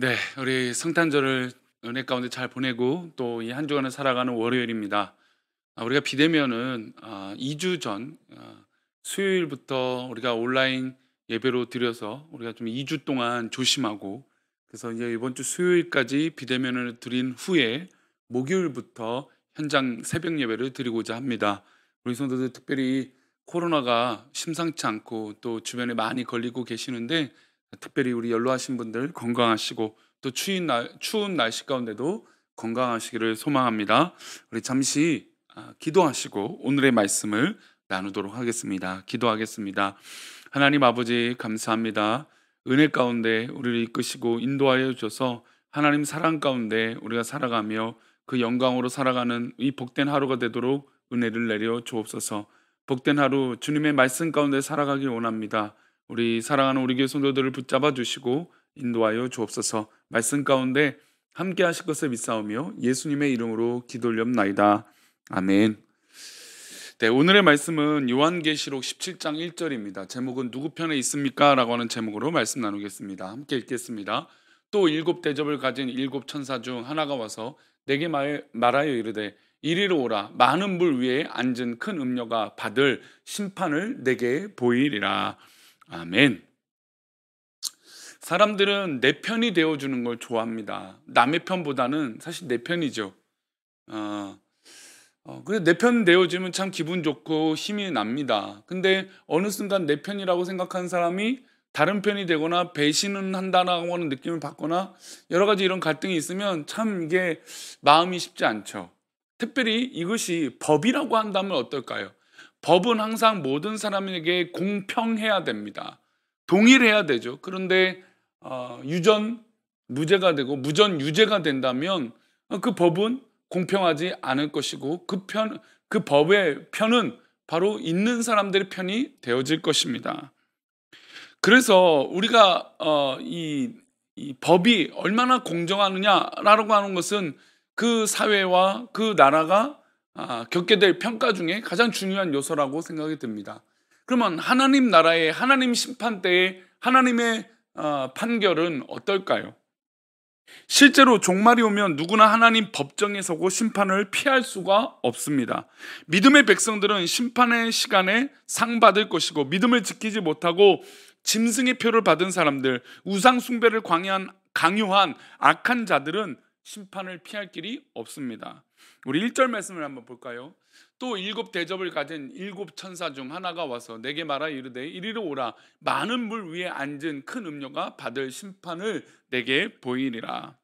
네, 우리 성탄절을 은혜 가운데 잘 보내고 또 이 한 주간을 살아가는 월요일입니다. 우리가 비대면은 2주 전 수요일부터 우리가 온라인 예배로 드려서 우리가 좀 2주 동안 조심하고, 그래서 이제 이번 주 수요일까지 비대면을 드린 후에 목요일부터 현장 새벽 예배를 드리고자 합니다. 우리 성도들 특별히 코로나가 심상치 않고 또 주변에 많이 걸리고 계시는데, 특별히 우리 연로하신 분들 건강하시고 또 추운 날씨 가운데도 건강하시기를 소망합니다. 우리 잠시 기도하시고 오늘의 말씀을 나누도록 하겠습니다. 기도하겠습니다. 하나님 아버지, 감사합니다. 은혜 가운데 우리를 이끄시고 인도하여 주셔서 하나님 사랑 가운데 우리가 살아가며 그 영광으로 살아가는 이 복된 하루가 되도록 은혜를 내려 주옵소서. 복된 하루 주님의 말씀 가운데 살아가기 원합니다. 우리 사랑하는 우리 교회 성도들을 붙잡아 주시고 인도하여 주옵소서. 말씀 가운데 함께 하실 것을 믿사오며 예수님의 이름으로 기도 올렵나이다. 아멘. 네, 오늘의 말씀은 요한계시록 17장 1절입니다. 제목은 누구 편에 있습니까? 라고 하는 제목으로 말씀 나누겠습니다. 함께 읽겠습니다. 또 일곱 대접을 가진 일곱 천사 중 하나가 와서 내게 말하여 이르되 이리로 오라. 많은 물 위에 앉은 큰 음녀가 받을 심판을 내게 보이리라. 아멘. 사람들은 내 편이 되어주는 걸 좋아합니다. 남의 편보다는 사실 내 편이죠. 어, 그래 내 편 되어주면 참 기분 좋고 힘이 납니다. 근데 어느 순간 내 편이라고 생각하는 사람이 다른 편이 되거나 배신은 한다라고 하는 느낌을 받거나 여러 가지 이런 갈등이 있으면 참 이게 마음이 쉽지 않죠. 특별히 이것이 법이라고 한다면 어떨까요? 법은 항상 모든 사람에게 공평해야 됩니다. 동일해야 되죠. 그런데 유전 무죄가 되고 무전 유죄가 된다면 그 법은 공평하지 않을 것이고 그 법의 편은 바로 있는 사람들의 편이 되어질 것입니다. 그래서 우리가 이 법이 얼마나 공정하느냐라고 하는 것은 그 사회와 그 나라가 겪게 될 평가 중에 가장 중요한 요소라고 생각이 듭니다. 그러면 하나님 나라의 하나님 심판 때의 하나님의 판결은 어떨까요? 실제로 종말이 오면 누구나 하나님 법정에 서고 심판을 피할 수가 없습니다. 믿음의 백성들은 심판의 시간에 상 받을 것이고, 믿음을 지키지 못하고 짐승의 표를 받은 사람들, 우상 숭배를 강요한 악한 자들은 심판을 피할 길이 없습니다. 우리 1절 말씀을 한번 볼까요? 또 일곱 대접을 가진 일곱 천사 중 하나가 와서 내게 말하 이르되 이리로 오라. 많은 물 위에 앉은 큰 음녀가 받을 심판을 내게 보이리라.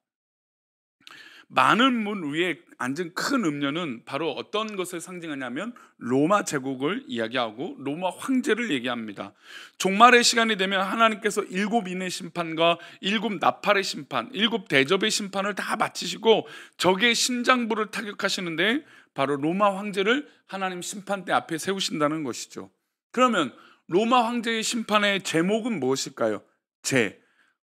많은 문 위에 앉은 큰 음녀는 바로 어떤 것을 상징하냐면 로마 제국을 이야기하고 로마 황제를 얘기합니다. 종말의 시간이 되면 하나님께서 일곱 인의 심판과 일곱 나팔의 심판, 일곱 대접의 심판을 다 마치시고 적의 심장부를 타격하시는데 바로 로마 황제를 하나님 심판대 앞에 세우신다는 것이죠. 그러면 로마 황제의 심판의 제목은 무엇일까요?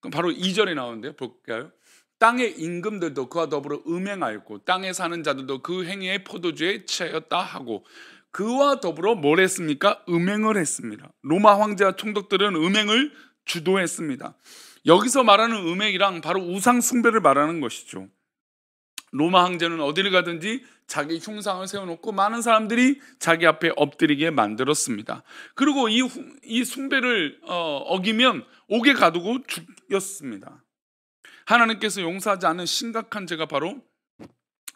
그럼 바로 2절에 나오는데요. 볼까요? 땅의 임금들도 그와 더불어 음행하였고 땅에 사는 자들도 그 행위에 포도주에 취하였다 하고, 그와 더불어 뭘 했습니까? 음행을 했습니다. 로마 황제와 총독들은 음행을 주도했습니다. 여기서 말하는 음행이랑 바로 우상 숭배를 말하는 것이죠. 로마 황제는 어디를 가든지 자기 흉상을 세워놓고 많은 사람들이 자기 앞에 엎드리게 만들었습니다. 그리고 이 숭배를 어기면 옥에 가두고 죽였습니다. 하나님께서 용서하지 않은 심각한 죄가 바로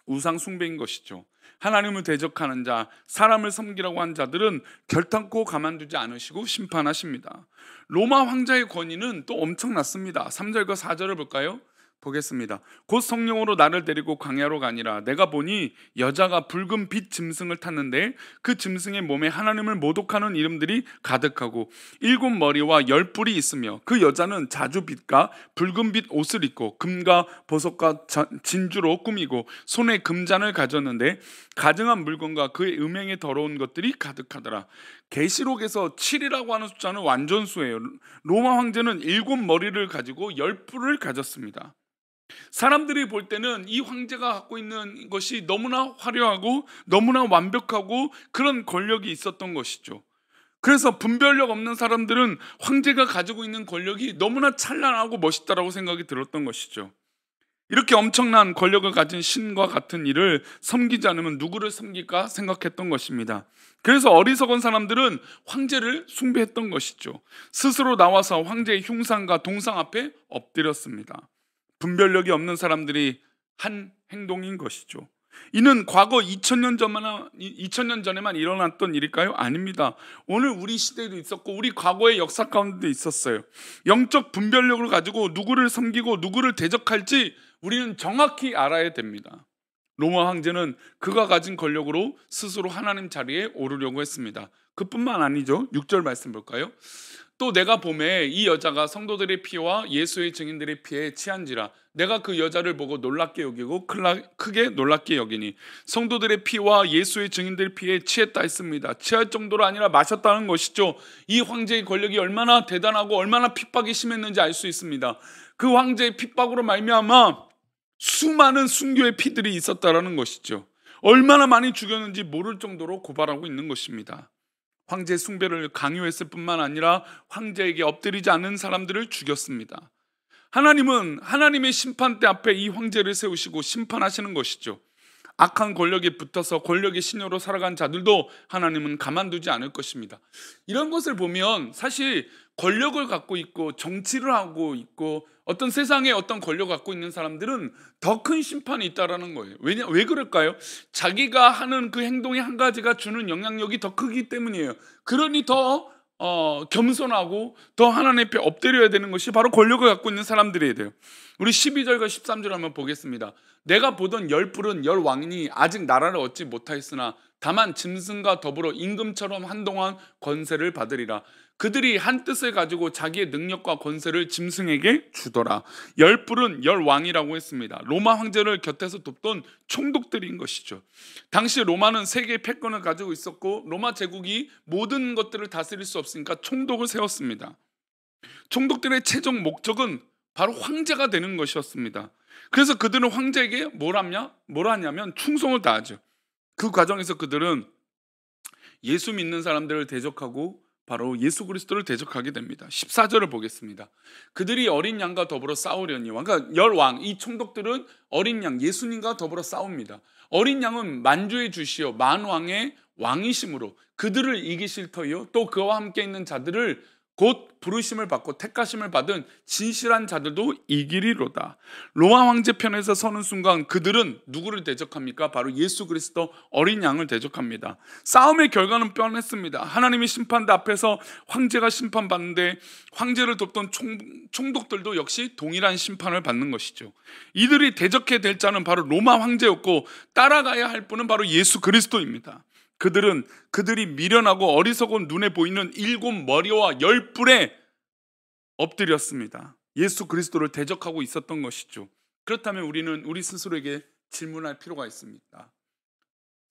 우상 숭배인 것이죠. 하나님을 대적하는 자, 사람을 섬기라고 한 자들은 결탄코 가만두지 않으시고 심판하십니다. 로마 황자의 권위는 또 엄청났습니다. 3절과 4절을 볼까요? 보겠습니다. 곧 성령으로 나를 데리고 광야로 가니라. 내가 보니 여자가 붉은 빛 짐승을 탔는데 그 짐승의 몸에 하나님을 모독하는 이름들이 가득하고 일곱 머리와 열 뿔이 있으며 그 여자는 자주빛과 붉은 빛 옷을 입고 금과 보석과 진주로 꾸미고 손에 금잔을 가졌는데 가증한 물건과 그의 음행에 더러운 것들이 가득하더라. 계시록에서 7이라고 하는 숫자는 완전수예요. 로마 황제는 일곱 머리를 가지고 열 뿔을 가졌습니다. 사람들이 볼 때는 이 황제가 갖고 있는 것이 너무나 화려하고 너무나 완벽하고 그런 권력이 있었던 것이죠. 그래서 분별력 없는 사람들은 황제가 가지고 있는 권력이 너무나 찬란하고 멋있다라고 생각이 들었던 것이죠. 이렇게 엄청난 권력을 가진 신과 같은 이를 섬기지 않으면 누구를 섬길까 생각했던 것입니다. 그래서 어리석은 사람들은 황제를 숭배했던 것이죠. 스스로 나와서 황제의 흉상과 동상 앞에 엎드렸습니다. 분별력이 없는 사람들이 한 행동인 것이죠. 이는 과거 2000년 전에만 일어났던 일일까요? 아닙니다. 오늘 우리 시대에도 있었고 우리 과거의 역사 가운데도 있었어요. 영적 분별력을 가지고 누구를 섬기고 누구를 대적할지 우리는 정확히 알아야 됩니다. 로마 황제는 그가 가진 권력으로 스스로 하나님 자리에 오르려고 했습니다. 그뿐만 아니죠. 6절 말씀 볼까요? 또 내가 보매 이 여자가 성도들의 피와 예수의 증인들의 피에 취한지라 내가 그 여자를 보고 놀랍게 여기고 크게 놀랍게 여기니 성도들의 피와 예수의 증인들의 피에 취했다 했습니다. 취할 정도로 아니라 마셨다는 것이죠. 이 황제의 권력이 얼마나 대단하고 얼마나 핍박이 심했는지 알 수 있습니다. 그 황제의 핍박으로 말미암아 수많은 순교의 피들이 있었다라는 것이죠. 얼마나 많이 죽였는지 모를 정도로 고발하고 있는 것입니다. 황제 숭배를 강요했을 뿐만 아니라 황제에게 엎드리지 않는 사람들을 죽였습니다. 하나님은 하나님의 심판대 앞에 이 황제를 세우시고 심판하시는 것이죠. 악한 권력에 붙어서 권력의 신여로 살아간 자들도 하나님은 가만두지 않을 것입니다. 이런 것을 보면 사실 권력을 갖고 있고 정치를 하고 있고 어떤 세상에 어떤 권력을 갖고 있는 사람들은 더 큰 심판이 있다라는 거예요. 왜 그럴까요? 자기가 하는 그 행동의 한 가지가 주는 영향력이 더 크기 때문이에요. 그러니 더 겸손하고 더 하나님 앞에 엎드려야 되는 것이 바로 권력을 갖고 있는 사람들이어야 돼요. 우리 12절과 13절 한번 보겠습니다. 내가 보던 열 뿔은 열 왕이 아직 나라를 얻지 못하였으나 다만 짐승과 더불어 임금처럼 한동안 권세를 받으리라. 그들이 한 뜻을 가지고 자기의 능력과 권세를 짐승에게 주더라. 열 뿔은 열 왕이라고 했습니다. 로마 황제를 곁에서 돕던 총독들인 것이죠. 당시 로마는 세계의 패권을 가지고 있었고 로마 제국이 모든 것들을 다스릴 수 없으니까 총독을 세웠습니다. 총독들의 최종 목적은 바로 황제가 되는 것이었습니다. 그래서 그들은 황제에게 뭘 하냐면 충성을 다하죠. 그 과정에서 그들은 예수 믿는 사람들을 대적하고 바로 예수 그리스도를 대적하게 됩니다. 14절을 보겠습니다. 그들이 어린 양과 더불어 싸우려니와, 그러니까 열왕, 이 총독들은 어린 양 예수님과 더불어 싸웁니다. 어린 양은 만주의 주시요 만왕의 왕이심으로 그들을 이기실 터이요 또 그와 함께 있는 자들을 곧 부르심을 받고 택하심을 받은 진실한 자들도 이기리로다. 로마 황제 편에서 서는 순간 그들은 누구를 대적합니까? 바로 예수 그리스도 어린 양을 대적합니다. 싸움의 결과는 뻔했습니다. 하나님의 심판대 앞에서 황제가 심판받는데 황제를 돕던 총독들도 역시 동일한 심판을 받는 것이죠. 이들이 대적해야 될 자는 바로 로마 황제였고 따라가야 할 분은 바로 예수 그리스도입니다. 그들이 미련하고 어리석은 눈에 보이는 7머리와 10뿔에 엎드렸습니다. 예수 그리스도를 대적하고 있었던 것이죠. 그렇다면 우리는 우리 스스로에게 질문할 필요가 있습니다.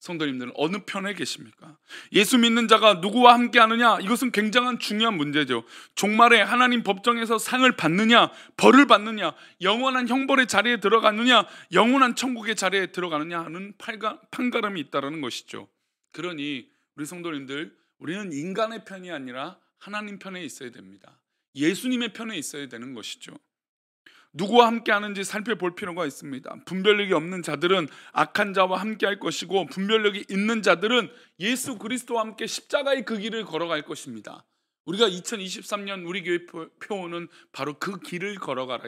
성도님들은 어느 편에 계십니까? 예수 믿는 자가 누구와 함께 하느냐? 이것은 굉장한 중요한 문제죠. 종말에 하나님 법정에서 상을 받느냐, 벌을 받느냐, 영원한 형벌의 자리에 들어가느냐, 영원한 천국의 자리에 들어가느냐 하는 판가름이 있다는 것이죠. 그러니 우리 성도님들, 우리는 인간의 편이 아니라 하나님 편에 있어야 됩니다. 예수님의 편에 있어야 되는 것이죠. 누구와 함께 하는지 살펴볼 필요가 있습니다. 분별력이 없는 자들은 악한 자와 함께 할 것이고 분별력이 있는 자들은 예수 그리스도와 함께 십자가의 그 길을 걸어갈 것입니다. 우리가 2023년 우리 교회 표어는 바로 그 길을 걸어가라.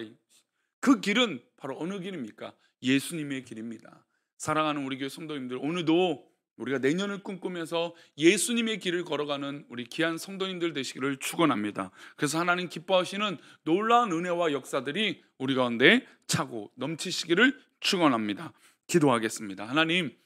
그 길은 바로 어느 길입니까? 예수님의 길입니다. 사랑하는 우리 교회 성도님들, 오늘도 우리가 내년을 꿈꾸면서 예수님의 길을 걸어가는 우리 귀한 성도님들 되시기를 축원합니다. 그래서 하나님 기뻐하시는 놀라운 은혜와 역사들이 우리 가운데 차고 넘치시기를 축원합니다. 기도하겠습니다. 하나님,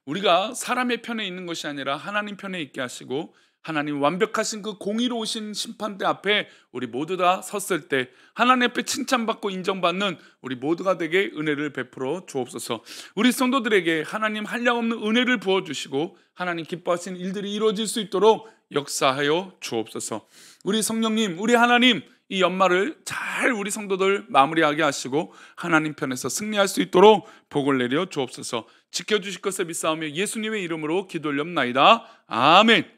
우리가 사람의 편에 있는 것이 아니라 하나님 편에 있게 하시고 하나님 완벽하신 그 공의로우신 심판대 앞에 우리 모두 다 섰을 때 하나님 앞에 칭찬받고 인정받는 우리 모두가 되게 은혜를 베풀어 주옵소서. 우리 성도들에게 하나님 한량없는 은혜를 부어주시고 하나님 기뻐하시는 일들이 이루어질 수 있도록 역사하여 주옵소서. 우리 성령님, 우리 하나님, 이 연말을 잘 우리 성도들 마무리하게 하시고 하나님 편에서 승리할 수 있도록 복을 내려 주옵소서. 지켜주실 것을 믿사오며 예수님의 이름으로 기도 올렵나이다. 아멘.